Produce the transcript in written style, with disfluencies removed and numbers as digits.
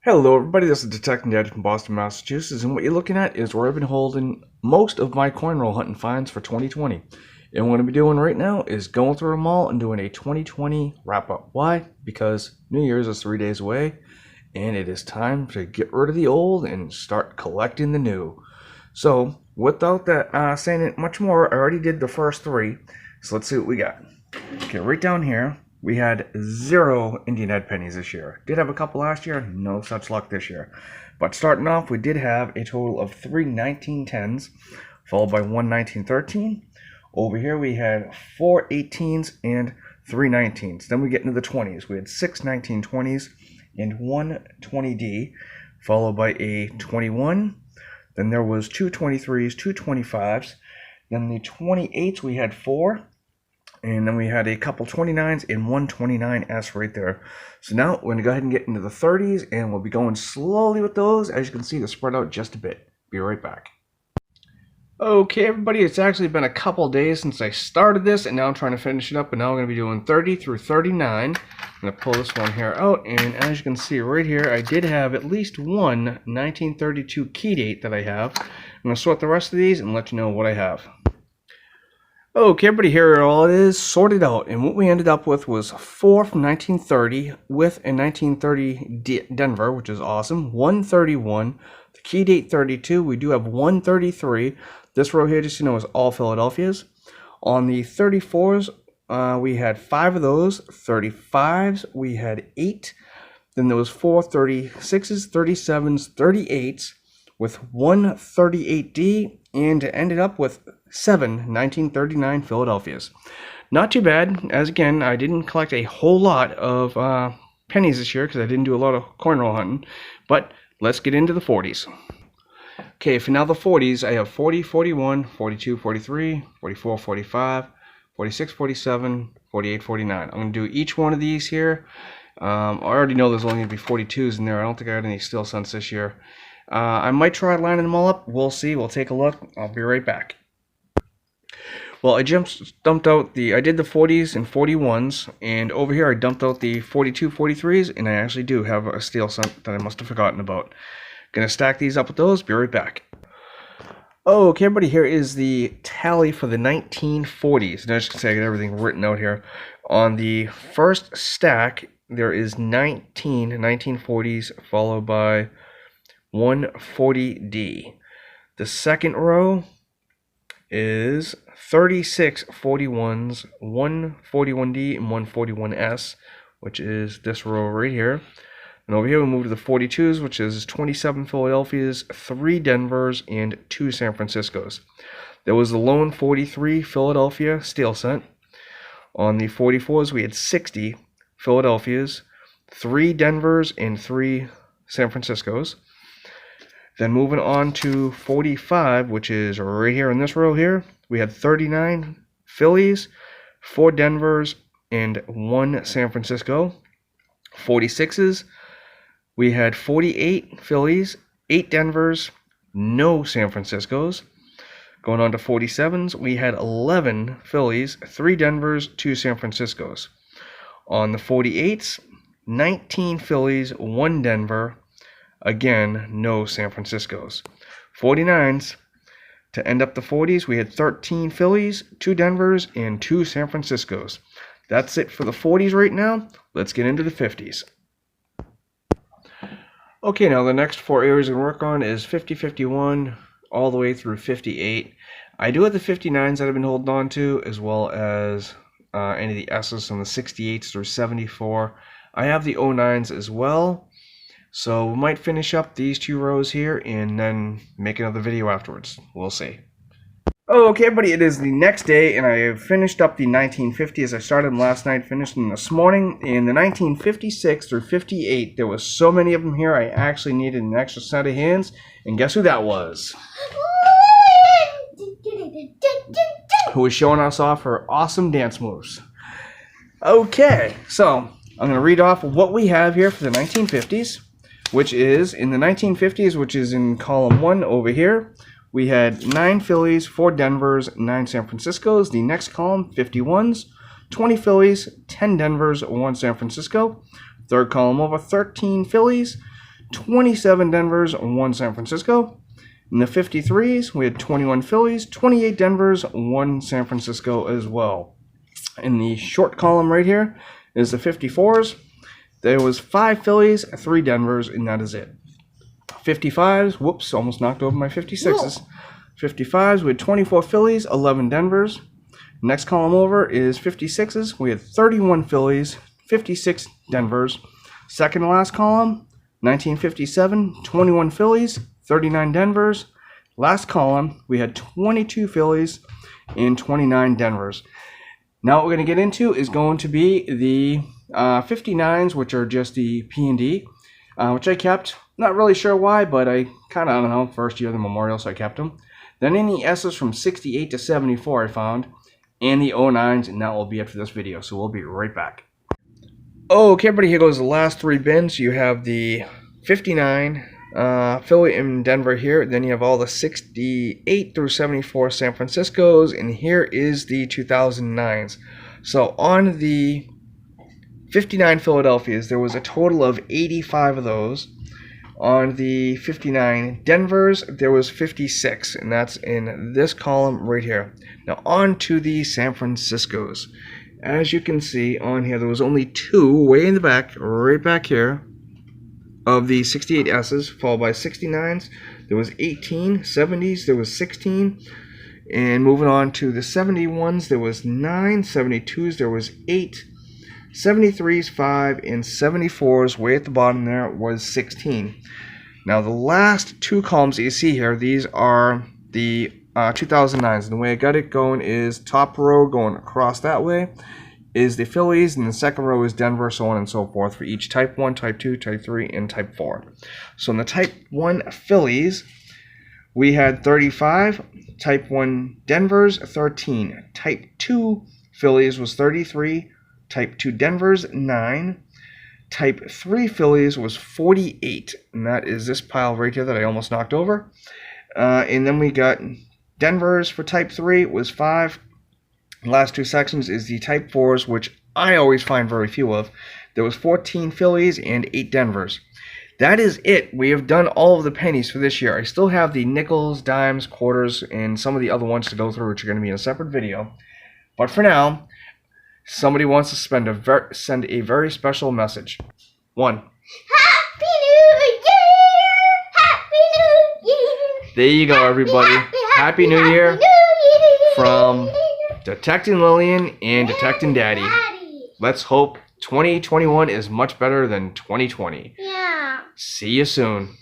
Hello everybody, this is Detective Dad from Boston, Massachusetts, and what you're looking at is where I've been holding most of my coin roll hunting finds for 2020. And what I'm going to be doing right now is going through them all and doing a 2020 wrap-up. Why? Because New Year's is 3 days away, and it is time to get rid of the old and start collecting the new. So, without that saying it much more, I already did the first three, so let's see what we got. Okay, right down here, we had 0 Indian head pennies this year. Did have a couple last year, no such luck this year. But starting off, we did have a total of 3 1910s, followed by 1 1913. Over here, we had 4 18s and 3 19s. Then we get into the 20s. We had 6 1920s and 1 20D, followed by a 21. Then there was 2 23s, 2 25s. Then the 28s, we had 4. And then we had a couple 29s and 1 29S right there. So now we're going to go ahead and get into the 30s, and we'll be going slowly with those. As you can see, they're spread out just a bit. Be right back. Okay, everybody, it's actually been a couple days since I started this, and now I'm trying to finish it up, and now I'm going to be doing 30 through 39. I'm going to pull this one here out, and as you can see right here, I did have at least one 1932 key date that I have. I'm going to sort the rest of these and let you know what I have. Okay, everybody, here all it is sorted out, and what we ended up with was 4 from 1930 with a 1930 Denver, which is awesome. 131, the key date 32. We do have 133. This row here, just so you know, is all Philadelphia's. On the 34s, we had 5 of those. 35s, we had 8. Then there was 4 36s, 37s, 38s with 1 38D, and it ended up with 7 1939 Philadelphias. Not too bad, as again, I didn't collect a whole lot of pennies this year because I didn't do a lot of coin roll hunting, but let's get into the 40s. Okay, for now the 40s, I have 40, 41, 42, 43, 44, 45, 46, 47, 48, 49. I'm going to do each one of these here. I already know there's only going to be 42s in there. I don't think I had any steel cents this year. I might try lining them all up. We'll see. We'll take a look. I'll be right back. Well, I dumped out I did the 40s and 41s, and over here I dumped out the 42, 43s, and I actually do have a steel cent that I must have forgotten about. Gonna stack these up with those. Be right back. Okay, everybody, here is the tally for the 1940s. And as you can see, I got everything written out here. On the first stack, there is 19 1940s, followed by 140D. The second row is 36 41s, 141D, and 141S, which is this row right here. And over here we move to the 42s, which is 27 Philadelphias, 3 Denvers, and 2 San Franciscos. There was the lone 43 Philadelphia steel cent. On the 44s, we had 60 Philadelphias, 3 Denvers, and 3 San Franciscos. Then moving on to 45, which is right here in this row here, we had 39 Phillies, 4 Denvers, and 1 San Francisco. 46s, we had 48 Phillies, 8 Denvers, no San Franciscos. Going on to 47s, we had 11 Phillies, 3 Denvers, 2 San Franciscos. On the 48s, 19 Phillies, 1 Denver, again, no San Franciscos. 49s, to end up the 40s, we had 13 Phillies, 2 Denvers, and 2 San Franciscos. That's it for the 40s right now. Let's get into the 50s. Okay, now the next 4 areas we work on is 50, 51, all the way through 58. I do have the 59s that I've been holding on to, as well as any of the S's from the 68s through 74. I have the 09s as well. So we might finish up these 2 rows here and then make another video afterwards. We'll see. Okay, everybody, it is the next day, and I have finished up the 1950s. I started them last night, finished them this morning. In the 1956 through 58, there was so many of them here, I actually needed an extra set of hands. And guess who that was? Who was showing us off her awesome dance moves. Okay, so I'm going to read off what we have here for the 1950s. Which is, in the 1950s, which is in column 1 over here, we had 9 Phillies, 4 Denvers, 9 San Franciscos. The next column, 51s, 20 Phillies, 10 Denvers, 1 San Francisco. Third column over, 13 Phillies, 27 Denvers, 1 San Francisco. In the 53s, we had 21 Phillies, 28 Denvers, 1 San Francisco as well. In the short column right here is the 54s. There was 5 Phillies, 3 Denvers, and that is it. 55s, whoops, almost knocked over my 56s. Whoa. 55s, we had 24 Phillies, 11 Denvers. Next column over is 56s. We had 31 Phillies, 56 Denvers. Second to last column, 1957, 21 Phillies, 39 Denvers. Last column, we had 22 Phillies and 29 Denvers. Now what we're going to get into is going to be the 59s, which are just the P&D, which I kept. Not really sure why, but I kind of, I don't know, first year of the Memorial, so I kept them. Then any S's from 68 to 74 I found, and the 09s, and that will be it for this video, so we'll be right back. Okay, everybody, here goes the last 3 bins. You have the 59 Philly and Denver here, then you have all the 68 through 74 San Franciscos, and here is the 2009s. So on the 59 Philadelphias, there was a total of 85 of those. On the 59 Denvers, there was 56, and that's in this column right here. Now on to the San Franciscos. As you can see on here, there was only 2 way in the back, right back here, of the 68 S's, followed by 69s. There was 18, 70s, there was 16, and moving on to the 71s, there was 9, 72s, there was 8, 73s, 5, and 74s, way at the bottom there, was 16. Now the last 2 columns that you see here, these are the 2009s. And the way I got it going is top row going across that way is the Phillies, and the second row is Denver, so on and so forth for each Type 1, Type 2, Type 3, and Type 4. So in the Type 1 Phillies, we had 35, Type 1 Denvers, 13. Type 2 Phillies was 33, Type 2 Denvers, 9. Type 3 Phillies was 48, and that is this pile right here that I almost knocked over. And then we got Denvers for Type 3 was 5. The last 2 sections is the Type 4s, which I always find very few of. There was 14 Phillies and 8 Denvers. That is it. We have done all of the pennies for this year. I still have the nickels, dimes, quarters, and some of the other ones to go through, which are going to be in a separate video. But for now, somebody wants to send a very special message. 1. Happy New Year! Happy New Year! There you go, everybody. Happy New Year from Detecting Lillian and Detecting Daddy. Let's hope 2021 is much better than 2020. Yeah. See you soon.